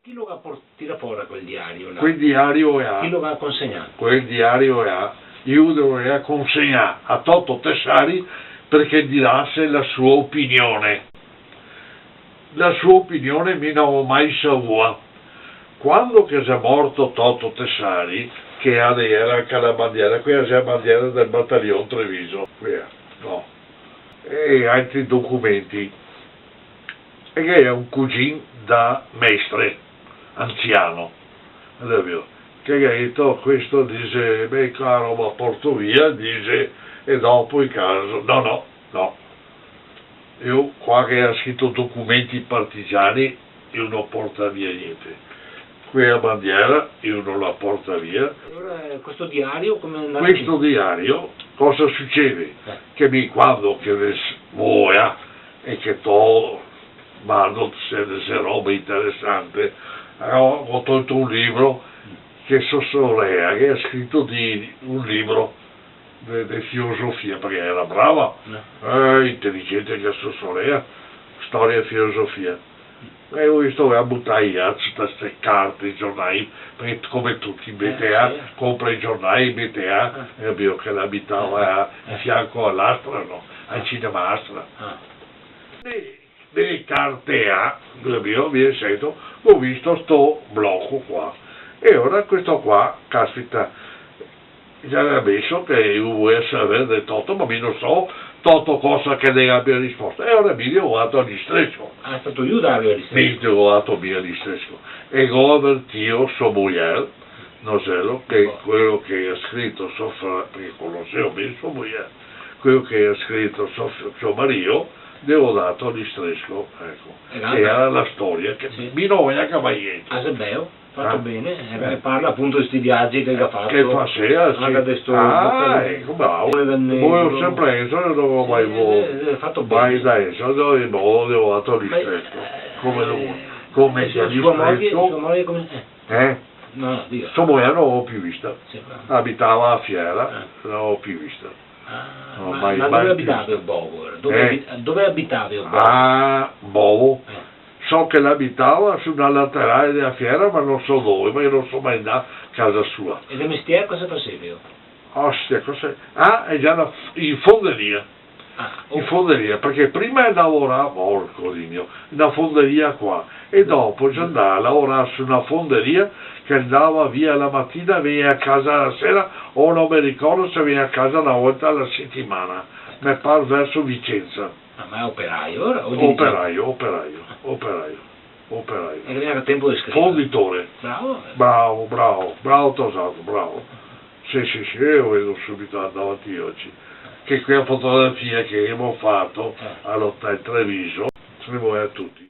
Chi lo va a tirare fuori quel diario là? Quel diario è Chi lo va a consegnare? Quel diario è io dovrei consegnare a Toto Tessari perché dirasse la sua opinione. La sua opinione mi non ho mai saputo. Quando che è morto Toto Tessari, che era anche la bandiera, qui è la bandiera del battaglione Treviso, qui è, no, e altri documenti, e che è un cugino da Mestre, anziano, che ha detto, questo dice, beh caro ma porto via, dice, e dopo in caso, no, io qua che ha scritto documenti partigiani, io non porto via niente. Qui è la bandiera, io non la porto via. Allora, questo diario come è Questo diario, cosa succede? Che quando che muoia e che mando se roba interessante, ho tolto un libro che Sossolea, che ha scritto un libro di filosofia, perché era brava, intelligente che Sossolea, storia e filosofia. E ho visto a buttare via tutte queste carte, i giornali, perché come tutti in BTA, compra i giornali in BTA, e abbiamo che abitava a fianco all'Astra, no? Al cinema Astra. Nelle carte A, ho visto sto blocco qua. E ora questo qua, caspita, già aveva messo che io voglio sapere del Toto, ma mi non so Toto cosa che lei abbia risposto. E ora mi ho dato all'istresso. È stato io darvi all'istresso? Mi ho dato all'istresso. E ho avvertito sua moglie, non so, che quello che ha scritto perché conoscevo bene sua moglie, quello che ha scritto suo marito, le ho dato all'istresso, ecco. E era la storia che mi non voglio che mai niente. Ah, se bello. Fatto bene, parla appunto di questi viaggi che ha fatto. Che faceva, sì. Ecco, bravo. Come ho sempre detto, non ho mai fatto bene. Mai da esso, in modo che ho dato l'istretto. Come lo vuoi. Come sia l'istretto. Sua moglie come... No, dico. Sua moglie non l'ho più vista. Abitava a Fiera, non l'ho più vista. Ma dove abitavi il Bovo? Dove abitavi il Bovo? Ah, Bovo. So che l'abitava su una laterale della fiera, ma non so dove, ma io non so mai andato a casa sua. E del mestiere cosa facevi? Ostia, cos'è? È già in fonderia. In fonderia, perché prima lavorava, porco di mio, in una fonderia qua, e dopo già andava a lavorare su una fonderia che andava via la mattina e veniva a casa la sera, o non mi ricordo se veniva a casa una volta alla settimana, mi pare verso Vicenza. Ma è operaio ora? Operaio. E non era tempo di scrivere? Fonditore. Bravo Tosato, bravo. Sì, io vedo subito davanti oggi. Che quella fotografia che abbiamo fatto all'Hotel Treviso, scrivo a tutti.